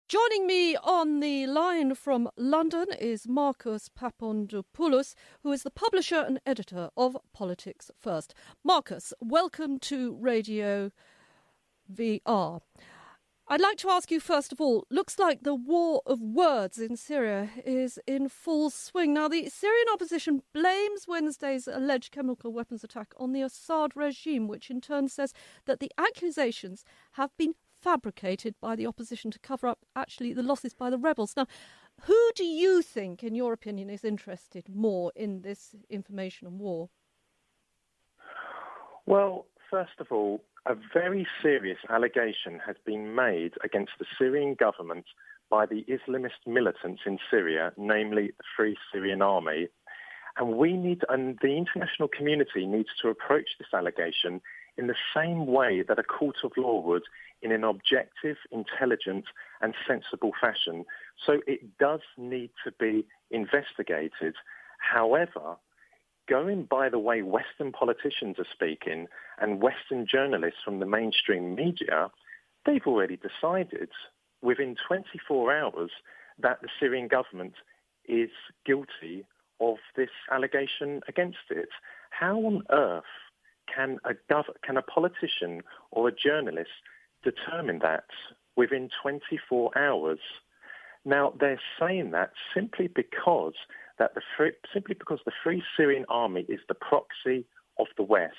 Joining me on the line from London is Marcus Papadopoulos, who is the publisher and editor of Politics First. Marcus, welcome to Radio VR. I'd like to ask you, first of all, looks like the war of words in Syria is in full swing. Now, the Syrian opposition blames Wednesday's alleged chemical weapons attack on the Assad regime, which in turn says that the accusations have been fabricated by the opposition to cover up actually the losses by the rebels. Now, who do you think, in your opinion, is interested more in this information war? Well, first of all, a very serious allegation has been made against the Syrian government by the Islamist militants in Syria, namely the Free Syrian Army. And the international community needs to approach this allegation in the same way that a court of law would, in an objective, intelligent and sensible fashion. So it does need to be investigated. However, going by the way Western politicians are speaking and Western journalists from the mainstream media, they've already decided within 24 hours that the Syrian government is guilty of this allegation against it. How on earth can a politician or a journalist determine that within 24 hours? Now, they're saying that simply because the Free Syrian Army is the proxy of the West.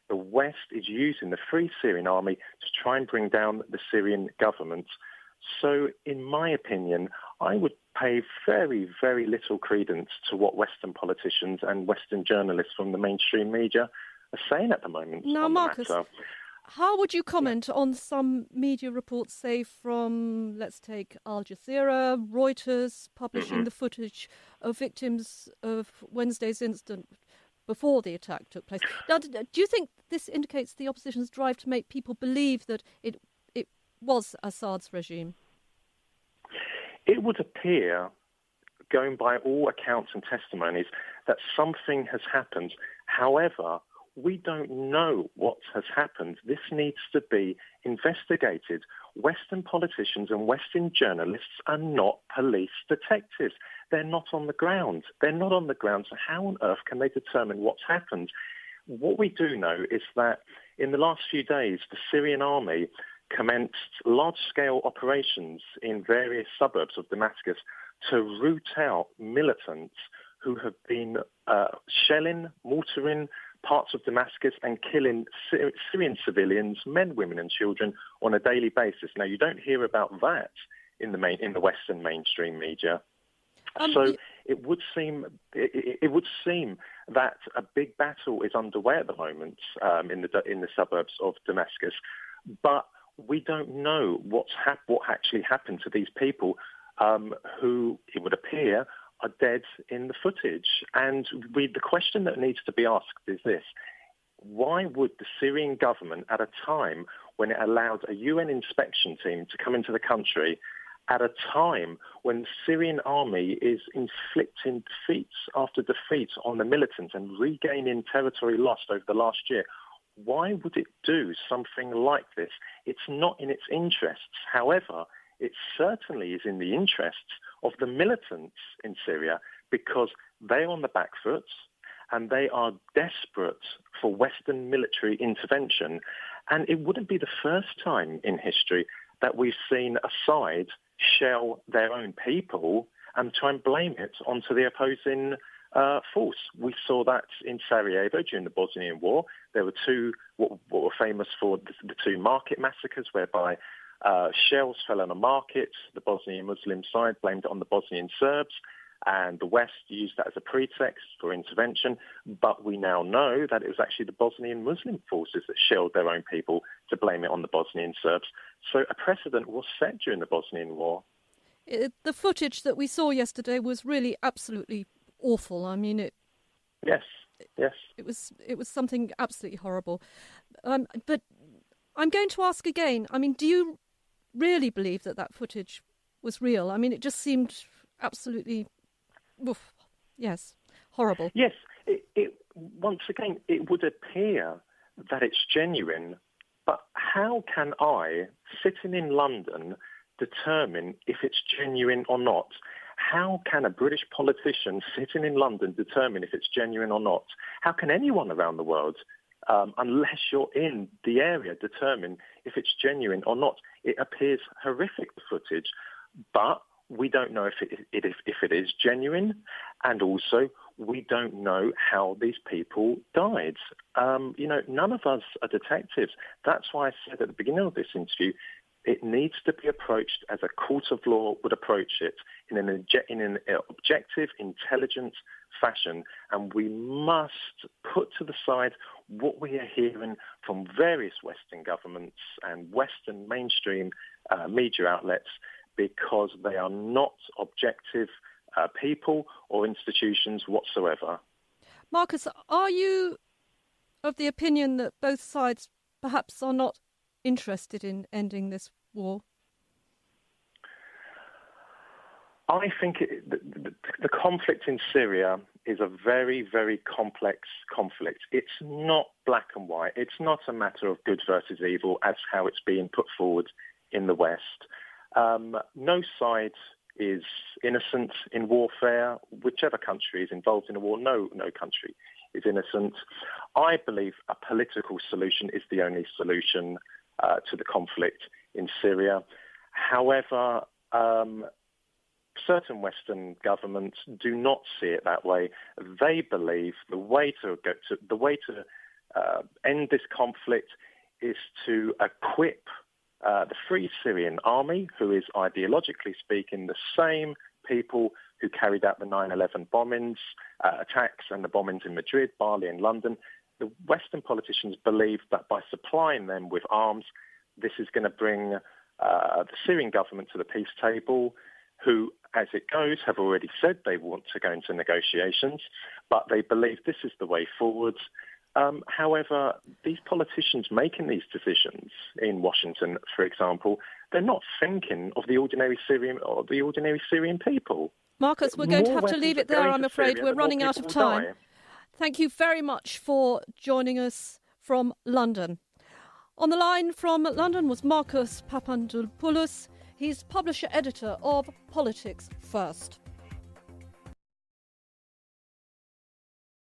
The West is using the Free Syrian Army to try and bring down the Syrian government. So, in my opinion, I would pay very, very little credence to what Western politicians and Western journalists from the mainstream media are saying at the moment. Now, Marcus, how would you comment on some media reports, say from, let's take Al Jazeera, Reuters, publishing the footage of victims of Wednesday's incident before the attack took place? Now, do you think this indicates the opposition's drive to make people believe that it was Assad's regime? It would appear, going by all accounts and testimonies, that something has happened. However, we don't know what has happened. This needs to be investigated. Western politicians and Western journalists are not police detectives. They're not on the ground. So how on earth can they determine what's happened? What we do know is that in the last few days, the Syrian army commenced large-scale operations in various suburbs of Damascus to root out militants who have been shelling, mortaring parts of Damascus and killing Syrian civilians, men, women and children on a daily basis. Now, you don't hear about that in the Western mainstream media. It would seem that a big battle is underway at the moment in the suburbs of Damascus, but we don't know what actually happened to these people who, it would appear, are dead in the footage. And the question that needs to be asked is this: why would the Syrian government, at a time when it allowed a UN inspection team to come into the country, at a time when the Syrian army is inflicting defeats after defeats on the militants and regaining territory lost over the last year, why would it do something like this? It's not in its interests. However, it certainly is in the interests of the militants in Syria, because they're on the back foot and they are desperate for Western military intervention. And it wouldn't be the first time in history that we've seen a side shell their own people and try and blame it onto the opposing force. We saw that in Sarajevo during the Bosnian War. There were two, what were famous for the two market massacres, whereby shells fell on a market. The Bosnian Muslim side blamed it on the Bosnian Serbs, and the West used that as a pretext for intervention. But we now know that it was actually the Bosnian Muslim forces that shelled their own people to blame it on the Bosnian Serbs. So a precedent was set during the Bosnian War. The footage that we saw yesterday was really absolutely awful. I mean, Yes. It was something absolutely horrible. But I'm going to ask again. I mean, do you really believe that footage was real? I mean, it just seemed absolutely, horrible. Yes, once again, it would appear that it's genuine, but how can I, sitting in London, determine if it's genuine or not? How can a British politician sitting in London determine if it's genuine or not? How can anyone around the world, unless you're in the area, determine if it's genuine or not? It appears horrific, the footage, but we don't know if it is genuine, and also we don't know how these people died. None of us are detectives. That's why I said at the beginning of this interview, it needs to be approached as a court of law would approach it, in an objective, intelligent fashion. And we must put to the side what we are hearing from various Western governments and Western mainstream media outlets, because they are not objective people or institutions whatsoever. Marcus, are you of the opinion that both sides perhaps are not interested in ending this war? I think the conflict in Syria is a very, very complex conflict. It's not black and white. It's not a matter of good versus evil as how it's being put forward in the West. No side is innocent in warfare. Whichever country is involved in a war, no country is innocent. I believe a political solution is the only solution to the conflict in Syria. However, certain Western governments do not see it that way. They believe the way to end this conflict is to equip the Free Syrian Army, who is ideologically speaking the same people who carried out the 9/11 bombings, attacks and the bombings in Madrid, Bali and London. The Western politicians believe that by supplying them with arms, this is going to bring the Syrian government to the peace table, who, as it goes, have already said they want to go into negotiations, but they believe this is the way forward. However, these politicians making these decisions in Washington, for example, they're not thinking of the ordinary Syrian people. Marcus, we're going to have to leave it there, I'm afraid. We're running out of time. Thank you very much for joining us from London. On the line from London was Marcus Papadopoulos. He's publisher-editor of Politics First.